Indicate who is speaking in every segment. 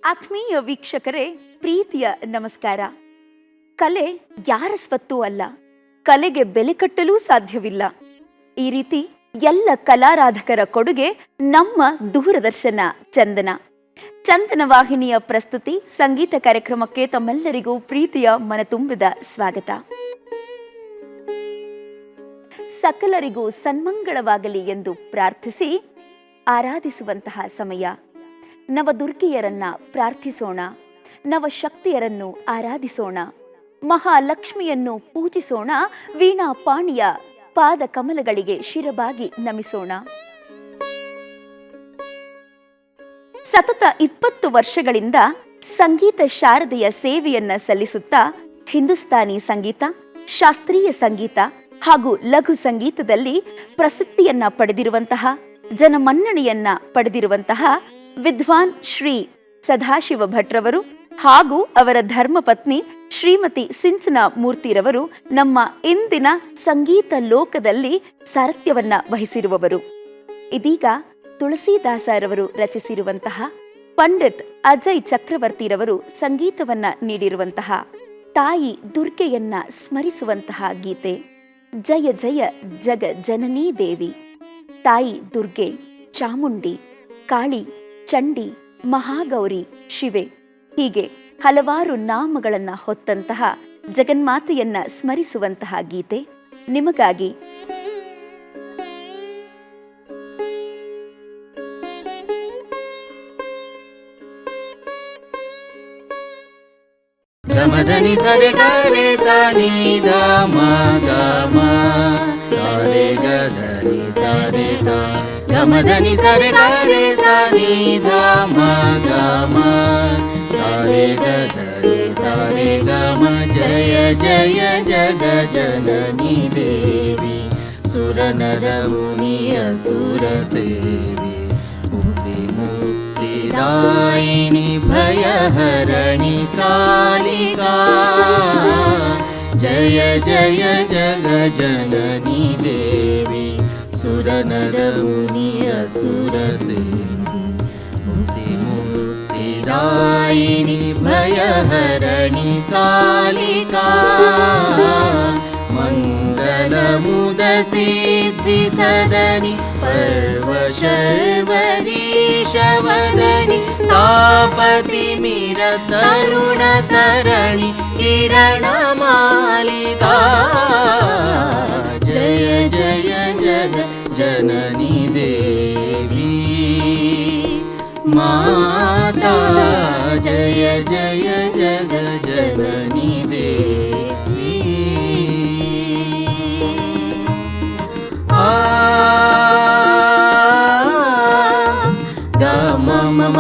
Speaker 1: ಆತ್ಮೀಯ ವೀಕ್ಷಕರೇ, ಪ್ರೀತಿಯ ನಮಸ್ಕಾರ. ಕಲೆ ಯಾರ ಸ್ವತ್ತೂ ಅಲ್ಲ, ಕಲೆಗೆ ಬೆಲೆ ಕಟ್ಟಲೂ ಸಾಧ್ಯವಿಲ್ಲ. ಈ ರೀತಿ ಎಲ್ಲ ಕಲಾರಾಧಕರ ಕೊಡುಗೆ ನಮ್ಮ ದೂರದರ್ಶನ ಚಂದನ. ಚಂದನ ವಾಹಿನಿಯ ಪ್ರಸ್ತುತಿ ಸಂಗೀತ ಕಾರ್ಯಕ್ರಮಕ್ಕೆ ತಮ್ಮೆಲ್ಲರಿಗೂ ಪ್ರೀತಿಯ ಮನತುಂಬಿದ ಸ್ವಾಗತ. ಸಕಲರಿಗೂ ಸನ್ಮಂಗಳವಾಗಲಿ ಎಂದು ಪ್ರಾರ್ಥಿಸಿ ಆರಾಧಿಸುವಂತಹ ಸಮಯ. ನವದುರ್ಗಿಯರನ್ನ ಪ್ರಾರ್ಥಿಸೋಣ, ನವಶಕ್ತಿಯರನ್ನು ಆರಾಧಿಸೋಣ, ಮಹಾಲಕ್ಷ್ಮಿಯನ್ನು ಪೂಜಿಸೋಣ, ವೀಣಾ ಪಾಣಿಯ ಪಾದ ಕಮಲಗಳಿಗೆ ಶಿರಬಾಗಿ ನಮಿಸೋಣ. ಸತತ 20 ವರ್ಷಗಳಿಂದ ಸಂಗೀತ ಶಾರದೆಯ ಸೇವೆಯನ್ನ ಸಲ್ಲಿಸುತ್ತಾ ಹಿಂದೂಸ್ತಾನಿ ಸಂಗೀತ, ಶಾಸ್ತ್ರೀಯ ಸಂಗೀತ ಹಾಗೂ ಲಘು ಸಂಗೀತದಲ್ಲಿ ಪ್ರಸಿದ್ಧಿಯನ್ನ ಪಡೆದಿರುವಂತಹ, ಜನಮನ್ನಣೆಯನ್ನ ಪಡೆದಿರುವಂತಹ ವಿದ್ವಾನ್ ಶ್ರೀ ಸದಾಶಿವ ಭಟ್ರವರು ಹಾಗೂ ಅವರ ಧರ್ಮಪತ್ನಿ ಶ್ರೀಮತಿ ಸಿಂಚನಾ ಮೂರ್ತಿರವರು ನಮ್ಮ ಇಂದಿನ ಸಂಗೀತ ಲೋಕದಲ್ಲಿ ಸಾರಥ್ಯವನ್ನ ವಹಿಸಿರುವವರು. ಇದೀಗ ತುಳಸಿದಾಸರವರು ರಚಿಸಿರುವಂತಹ ಪಂಡಿತ್ ಅಜಯ್ ಚಕ್ರವರ್ತಿರವರು ಸಂಗೀತವನ್ನ ನೀಡಿರುವಂತಹ ತಾಯಿ ದುರ್ಗೆಯನ್ನ ಸ್ಮರಿಸುವಂತಹ ಗೀತೆ ಜಯ ಜಯ ಜಗ ಜನನೀ ದೇವಿ. ತಾಯಿ ದುರ್ಗೆ, ಚಾಮುಂಡಿ, ಕಾಳಿ, ಚಂಡಿ, ಮಹಾಗೌರಿ, ಶಿವೆ ಹೀಗೆ ಹಲವಾರು ನಾಮಗಳನ್ನ ಹೊತ್ತಂತಹ ಜಗನ್ಮಾತೆಯನ್ನ ಸ್ಮರಿಸುವಂತಹ ಗೀತೆ ನಿಮಗಾಗಿ.
Speaker 2: ಗಮಧನಿ ಸರೆ ಗರೆ ಸನಿ ದ ಮ ಗ ಮ ಸರೆ ಗಧನಿ ಸರೆ ಸ ಗಮಧನಿ ಸರೆ ಗರೆ ಸನಿ ದ ಮ ಗ ಮ ಸರೆ ಗಧನಿ ಸರೆ ಗ ಮ. ಜಯ ಜಯ ಜಗ ಜನನಿ ದೇವಿ, ಸುರ ನರ ಮುನಿ ಅಸುರ ಸೇವಿ, ಮುಕ್ತಿ ಮುಕ್ತಿದಾಯಿನಿ ಭಯಹರಣಿ ಕಾಲಿಕಾ. ಜಯ ಜಯ ಜಗ ಜನನಿ ದೇವಿ, ಸುರ ನರ ಮುನಿ ಅಸುರ ಸೇವಿ, ಮುಕ್ತಿ ಮುಕ್ತಿದಾಯಿನಿ ಭಯಹರಣಿ ಕಾಲಿಕಾ. ಮಂಗಲ ಮುದ ಸಿದ್ಧಿ ಸದನಿ ಪರ್ವ ಶರ್ವರೀಶವದನಿ, ತಾಪತಿ ಮಿರ ತರುಣ ತರಣಿ ಕಿರಣ ಮಾಲಿಕಾ. ಜಯ ಜಯ ಜಗ ಜನನಿ ದೇವಿ ಮಾತಾ. ಜಯ ಜಯ ಜಗ ಜನನಿ ದೇವಿ. ಗ ಮ ಮ ಮ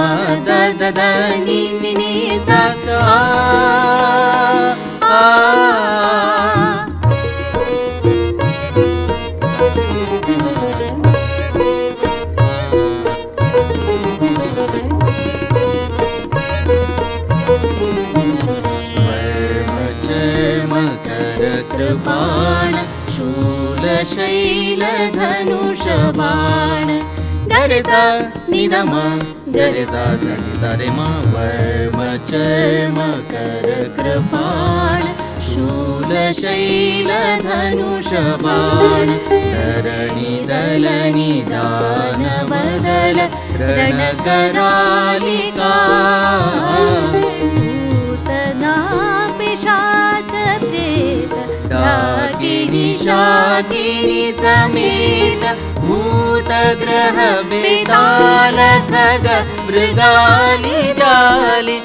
Speaker 2: ದ ದ ದ ನಿ ನಿ ನಿ ಸ ಸ ಆ. कृपाण शूलशैल धनुषबाण. गरे सा निधम गरे सा धनि सा रे म. वर्म चर्म कर कृपाण शूलशैल धनुषबाण. धरणि दल निदान बदल रणकरालिका. डाकिनी शाकिनी समेत भूतग्रह बेताल खग मृगाली जाली.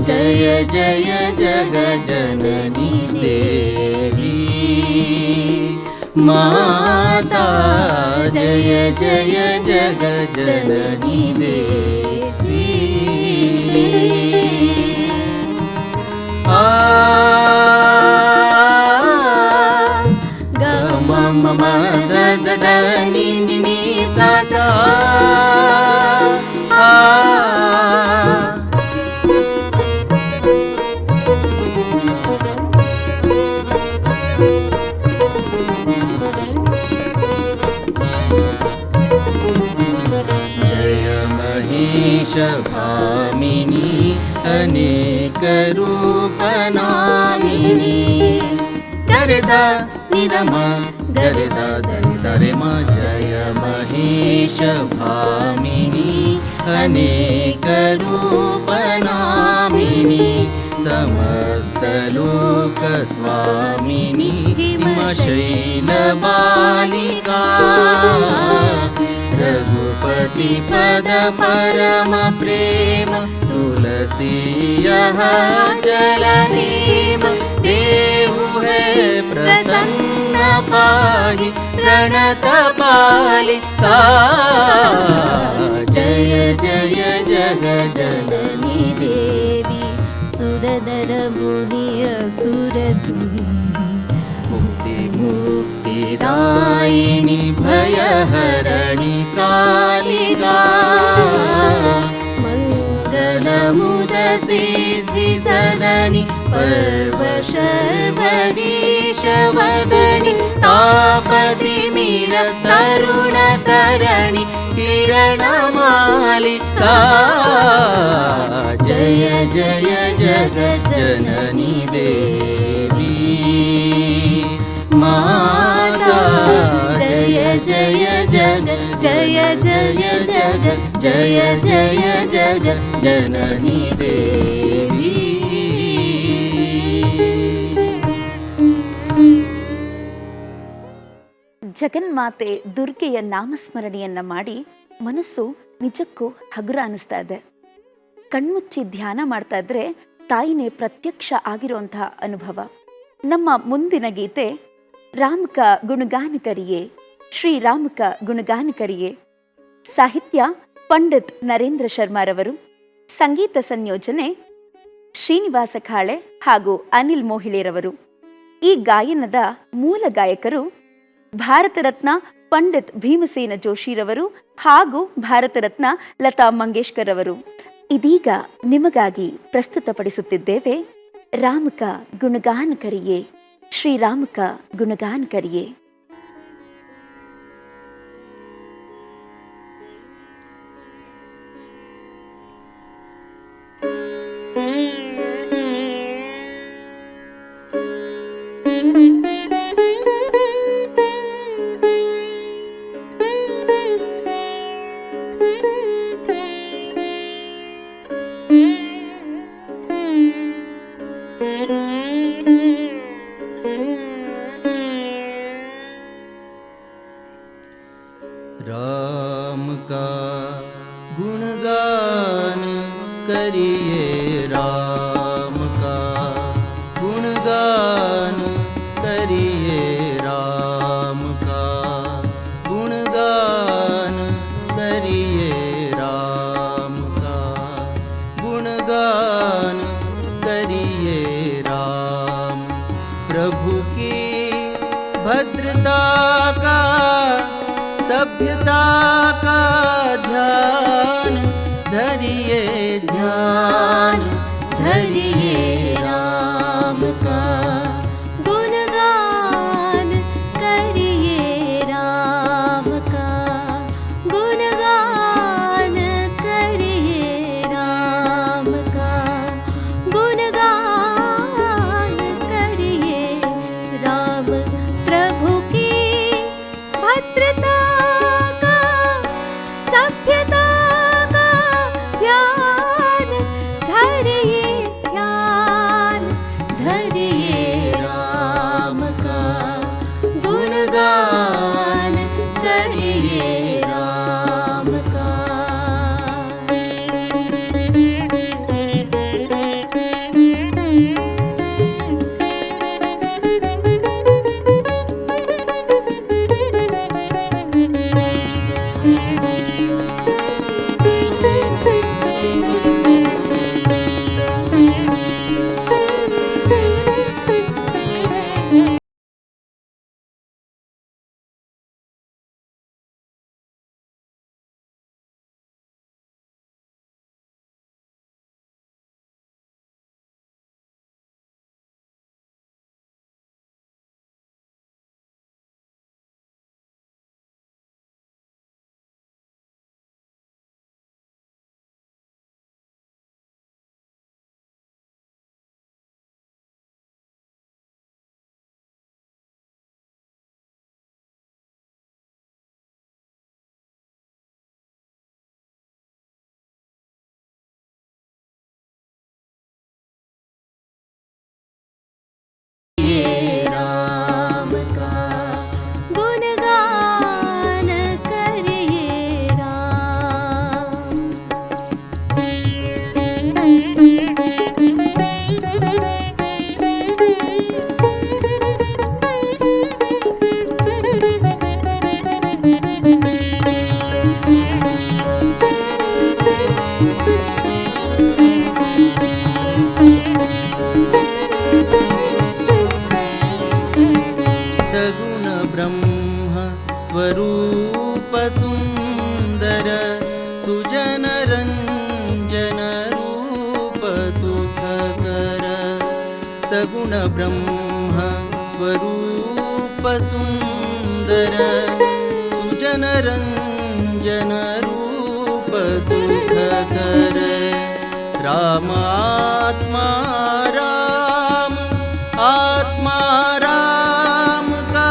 Speaker 2: जय जय जग जननी देवी माता. जय जय जग जननी देवी. ग म म म द द द नि नि नि सा सा आ. भामिनी अनेक रूप नामिनी गरजा निदमा गरजा दरिसा रे मा जय महेश भामिनी अनेक रूप नामिनी समस्त लोक स्वामिनी हिमशैल बालिका रघुपति पद परम प्रेम तुलसी यह जल नीम देहु है प्रसन्न पाहि प्रणत पालिका जय जय जग जननी देवी सुरनर मुनि असुर मुक्ति मुक्तिदायिनी भयहरणि कालिका मंगलमुद सिद्धि सदनि पर्वशर्वरीश वदनि तापतिमिर तरुण तरणि किरण मालिका जय जय जगत् जननी देवी माता जय जय जगत् जय जय जगत् जय जय जगत् जननी देवी
Speaker 1: ಜಗನ್ಮಾತೆ ದುರ್ಗೆಯ ನಾಮಸ್ಮರಣೆಯನ್ನ ಮಾಡಿ ಮನಸ್ಸು ನಿಜಕ್ಕೂ ಹಗುರ ಅನಿಸ್ತಾ ಇದೆ. ಕಣ್ಮುಚ್ಚಿ ಧ್ಯಾನ ಮಾಡ್ತಾ ಇದ್ರೆ ತಾಯಿನೇ ಪ್ರತ್ಯಕ್ಷ ಆಗಿರುವಂತಹ ಅನುಭವ. ನಮ್ಮ ಮುಂದಿನ ಗೀತೆ ರಾಮಕ ಗುಣಗಾನ ಕರಿಯೇ, ಶ್ರೀರಾಮಕ ಗುಣಗಾನ ಕರಿಯೇ. ಸಾಹಿತ್ಯ ಪಂಡಿತ್ ನರೇಂದ್ರ ಶರ್ಮಾರವರು, ಸಂಗೀತ ಸಂಯೋಜನೆ ಶ್ರೀನಿವಾಸ ಖಾಳೆ ಹಾಗೂ ಅನಿಲ್ ಮೋಹಿಳೇರವರು. ಈ ಗಾಯನದ ಮೂಲ ಗಾಯಕರು ಭಾರತ ರತ್ನ ಪಂಡಿತ್ ಭೀಮಸೇನ ಜೋಶಿರವರು ಹಾಗೂ ಭಾರತ ರತ್ನ ಲತಾ ಮಂಗೇಶ್ಕರ್ ಅವರು. ಇದೀಗ ನಿಮಗಾಗಿ ಪ್ರಸ್ತುತಪಡಿಸುತ್ತಿದ್ದೇವೆ ರಾಮಕ ಗುಣಗಾನ ಕರಿಯೇ, ಶ್ರೀರಾಮಕ ಗುಣಗಾನ ಕರಿಯೇ.
Speaker 2: राम का गुणगान करिए, राम का गुणगान करिए, राम का गुणगान करिए, राम का गुणगान करिए, राम प्रभु की भद्रता का सभ्यता का ध्यान धरिए, ध्यान धरिए, राम का
Speaker 3: गुणगान करिए, राम का गुणगान करिए, राम का गुणगान करिए, राम प्रभु की भद्रता सभ्यता का ध्यान धरिए, ध्यान
Speaker 2: सुन्दर सुजनरञ्जन रूप सुखकर सगुण ब्रह्म स्वरूप सुन्दर सुजनरञ्जन रूप सुखकर रामात्मा राम आत्मा राम का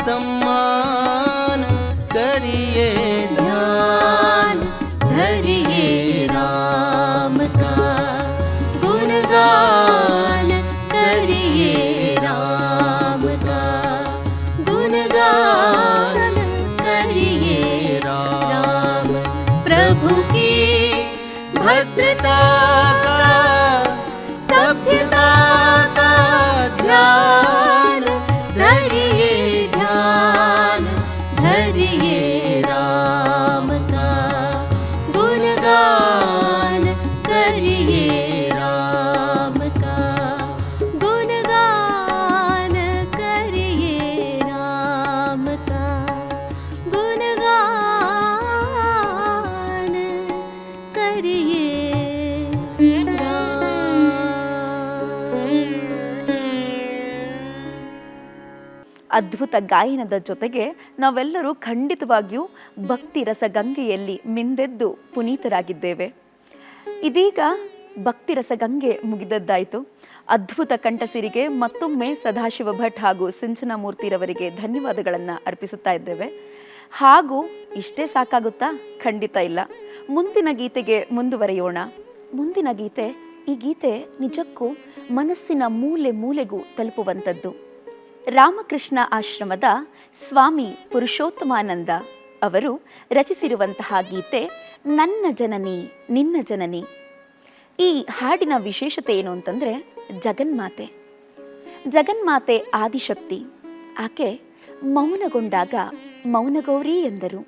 Speaker 2: सम्मान करिए ध्यान
Speaker 3: धरिए राम का गुणगान करिए राम का गुणगान करिए राम प्रभु की
Speaker 2: भद्रता का सभ्यता का ध्यान
Speaker 3: धरिए ध्यान धरिए राम का गुणगान करिए राम का गुणगान करिए राम का गुणगान करिए
Speaker 1: ಅದ್ಭುತ ಗಾಯನದ ಜೊತೆಗೆ ನಾವೆಲ್ಲರೂ ಖಂಡಿತವಾಗಿಯೂ ಭಕ್ತಿ ರಸಗಂಗೆಯಲ್ಲಿ ಮಿಂದೆದ್ದು ಪುನೀತರಾಗಿದ್ದೇವೆ. ಇದೀಗ ಭಕ್ತಿ ರಸಗಂಗೆ ಮುಗಿದದ್ದಾಯಿತು. ಅದ್ಭುತ ಕಂಠಸಿರಿಗೆ ಮತ್ತೊಮ್ಮೆ ಸದಾಶಿವ ಭಟ್ ಹಾಗೂ ಸಿಂಚನಮೂರ್ತಿರವರಿಗೆ ಧನ್ಯವಾದಗಳನ್ನು ಅರ್ಪಿಸುತ್ತಾ ಇದ್ದೇವೆ. ಹಾಗೂ ಇಷ್ಟೇ ಸಾಕಾಗುತ್ತಾ? ಖಂಡಿತ ಇಲ್ಲ. ಮುಂದಿನ ಗೀತೆಗೆ ಮುಂದುವರಿಯೋಣ. ಮುಂದಿನ ಗೀತೆ, ಈ ಗೀತೆ ನಿಜಕ್ಕೂ ಮನಸ್ಸಿನ ಮೂಲೆ ಮೂಲೆಗೂ ತಲುಪುವಂಥದ್ದು. ರಾಮಕೃಷ್ಣ ಆಶ್ರಮದ ಸ್ವಾಮಿ ಪುರುಷೋತ್ತಮಾನಂದ ಅವರು ರಚಿಸಿರುವಂತಹ ಗೀತೆ ನನ್ನ ಜನನಿ ನಿನ್ನ ಜನನಿ. ಈ ಹಾಡಿನ ವಿಶೇಷತೆ ಏನು ಅಂತಂದರೆ, ಜಗನ್ಮಾತೆ ಜಗನ್ಮಾತೆ ಆದಿಶಕ್ತಿ. ಆಕೆ ಮೌನಗೊಂಡಾಗ ಮೌನಗೌರಿ ಎಂದರು,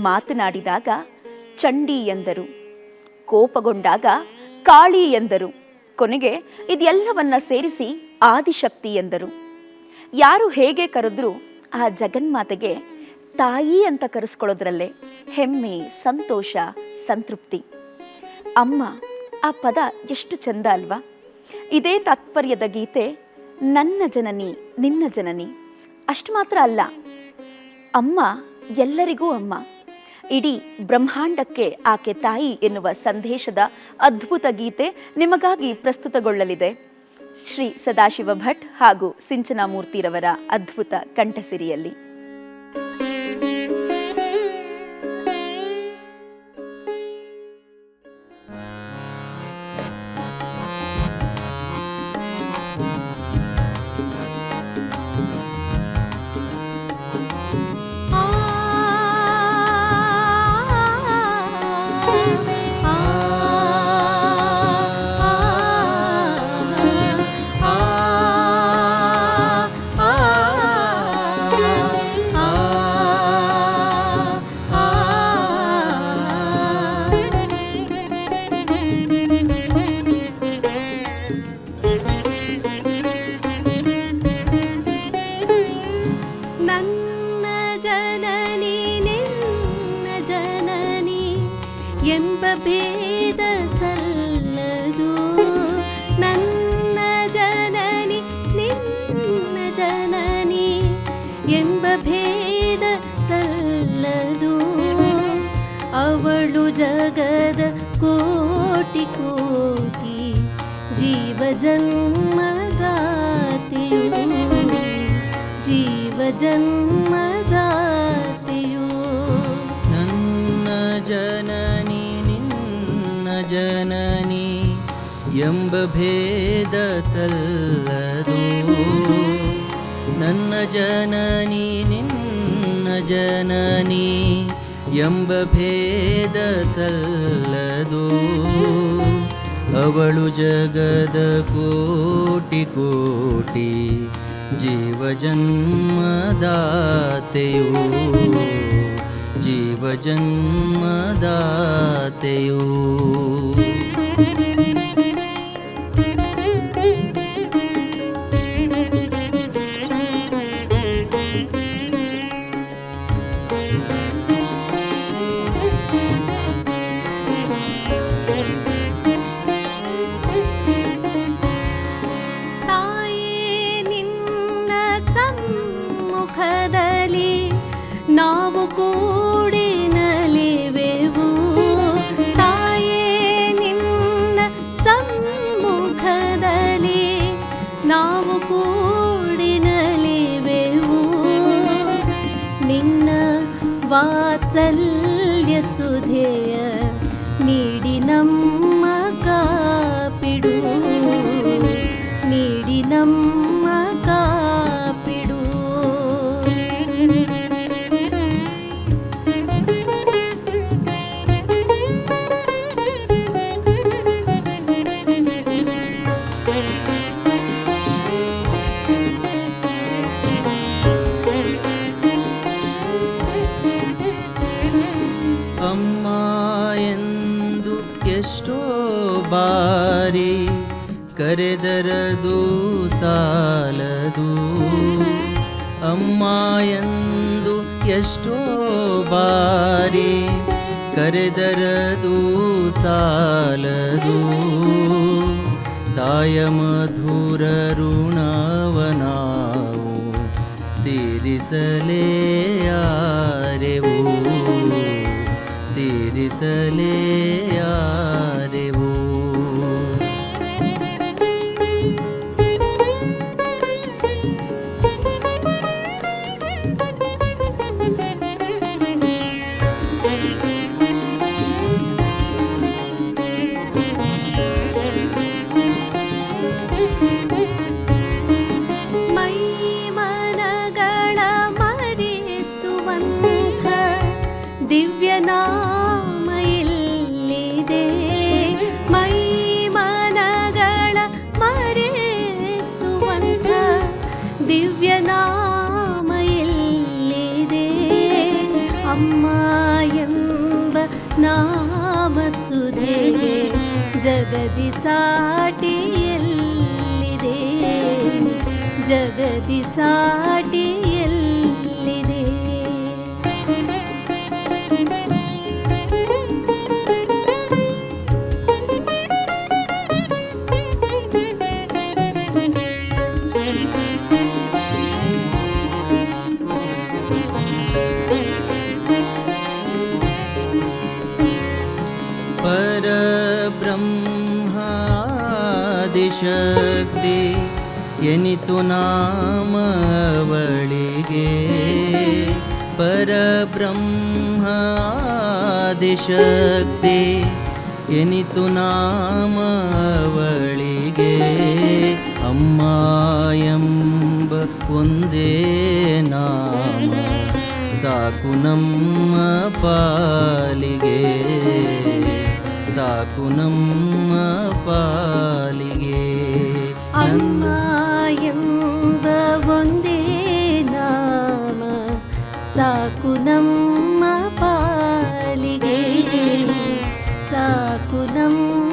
Speaker 1: ಮಾತನಾಡಿದಾಗ ಚಂಡಿ ಎಂದರು, ಕೋಪಗೊಂಡಾಗ ಕಾಳಿ ಎಂದರು, ಕೊನೆಗೆ ಇದೆಲ್ಲವನ್ನ ಸೇರಿಸಿ ಆದಿಶಕ್ತಿ ಎಂದರು. ಯಾರು ಹೇಗೆ ಕರೆದ್ರೂ ಆ ಜಗನ್ಮಾತೆಗೆ ತಾಯಿ ಅಂತ ಕರೆಸ್ಕೊಳ್ಳೋದ್ರಲ್ಲೇ ಹೆಮ್ಮೆ, ಸಂತೋಷ, ಸಂತೃಪ್ತಿ. ಅಮ್ಮ ಆ ಪದ ಎಷ್ಟು ಚಂದ ಅಲ್ವಾ? ಇದೇ ತಾತ್ಪರ್ಯದ ಗೀತೆ ನನ್ನ ಜನನಿ ನಿನ್ನ ಜನನಿ. ಅಷ್ಟು ಮಾತ್ರ ಅಲ್ಲ, ಅಮ್ಮ ಎಲ್ಲರಿಗೂ ಅಮ್ಮ. ಇಡೀ ಬ್ರಹ್ಮಾಂಡಕ್ಕೆ ಆಕೆ ತಾಯಿ ಎನ್ನುವ ಸಂದೇಶದ ಅದ್ಭುತ ಗೀತೆ ನಿಮಗಾಗಿ ಪ್ರಸ್ತುತಗೊಳ್ಳಲಿದೆ. ಶ್ರೀ ಸದಾಶಿವ ಭಟ್ ಹಾಗೂ ಸಿಂಚನಮೂರ್ತಿರವರ ಅದ್ಭುತ ಕಂಠಸಿರಿಯಲ್ಲಿ.
Speaker 3: ಎಂಬ ಭೇದ ಸಲ್ಲದು, ನನ್ನ ಜನನಿ ನಿನ್ನ ಜನನಿ ಎಂಬ ಭೇದ ಸಲ್ಲದು. ಅವಳು ಜಗದ ಕೋಟಿ ಕೋಟಿ ಜೀವ ಜನ್ಮದಾತೆಯು, ಜೀವ ಜನ್ಮದಾತೆಯು.
Speaker 2: ನನ್ನ ಜನನಿ ನಿನ್ನ ಜನನಿ ಎಂಬ ಭೇದ ಸಲ್ಲದು. ನನ್ನ ಜನನಿ ನಿನ್ನ ಜನನಿ ಎಂಬ ಭೇದ ಸಲ್ಲದು. ಅವಳು ಜಗದ ಕೋಟಿ ಕೋಟಿ ಜೀವ ಜನ್ಮದಾತೆಯು, ಜೀವ ಜನ್ಮದಾತೆಯು.
Speaker 3: ಸಮ್ಮುಖದಲ್ಲಿ ನಾವು ಕೂಡಿ ನಲಿವೆವು. ತಾಯೇ ನಿನ್ನ ಸಮ್ಮುಖದಲ್ಲಿ ನಾವು ಕೂಡಿ ನಲಿವೆವು. ನಿನ್ನ ವಾತ್ಸಲ್ಯ ಸುಧೆಯ ನೀಡಿ ನಮ್ಮ ಕಾಪಿಡು, ನೀಡಿ ನಮ್ಮ ಕಾಪಿಡು.
Speaker 2: ಅಮ್ಮ ಎಂದು ಎಷ್ಟೋ ಬಾರಿ ಕರೆದರದು ಸಾಲದು. ಅಮ್ಮ ಎಂದು ಎಷ್ಟೋ ಬಾರಿ ಕರೆದರದು ಸಾಲದು. ತಾಯ ಮಧುರ ಋಣವ ನಾವು ತೀರಿಸಲೇ ಯಾರೆವು, ತೀರಿಸಲೇ ಯಾರೆವು.
Speaker 3: ಮೈ ಮನಗಳ ಮರೆಸುವಂಥ ದಿವ್ಯ ನಾಮ ಎಲ್ಲಿದೆ. ಮೈ ಮನಗಳ ಮರೆಸುವಂಥ ದಿವ್ಯ ನಾಮ ಎಲ್ಲಿದೆ. ಅಮ್ಮ ಎಂಬ ನಾಮ ಸುಧೆಗೆ ಜಗದಿ ಸಾಟಿ ಎಲ್ಲಿದೆ, ಜಗದಿ ಸಾಟಿ ಎಲ್ಲಿದೆ.
Speaker 2: ಪರಬ್ರಹ್ಮಾದಿಶಕ್ತಿ ಎನಿತು ನಾಮವಳಿಗೆ. ಪರಬ್ರಹ್ಮಾದಿಶಕ್ತಿ ಎನಿತು ನಾಮವಳಿಗೆ. ಅಮ್ಮ ಎಂಬ ಒಂದೇ ನಾಮ ಸಾಕು ನಮ್ಮ ಪಾಲಿಗೆ, ಸಾಕು ನಮ್ಮ ಪಾಲಿಗೆ.
Speaker 3: ಅಮ್ಮ ಎಂಬ ಒಂದೇ ನಾಮ ಸಾಕು ನಮ್ಮ ಪಾಲಿಗೆ, ಸಾಕು ನಮ್ಮ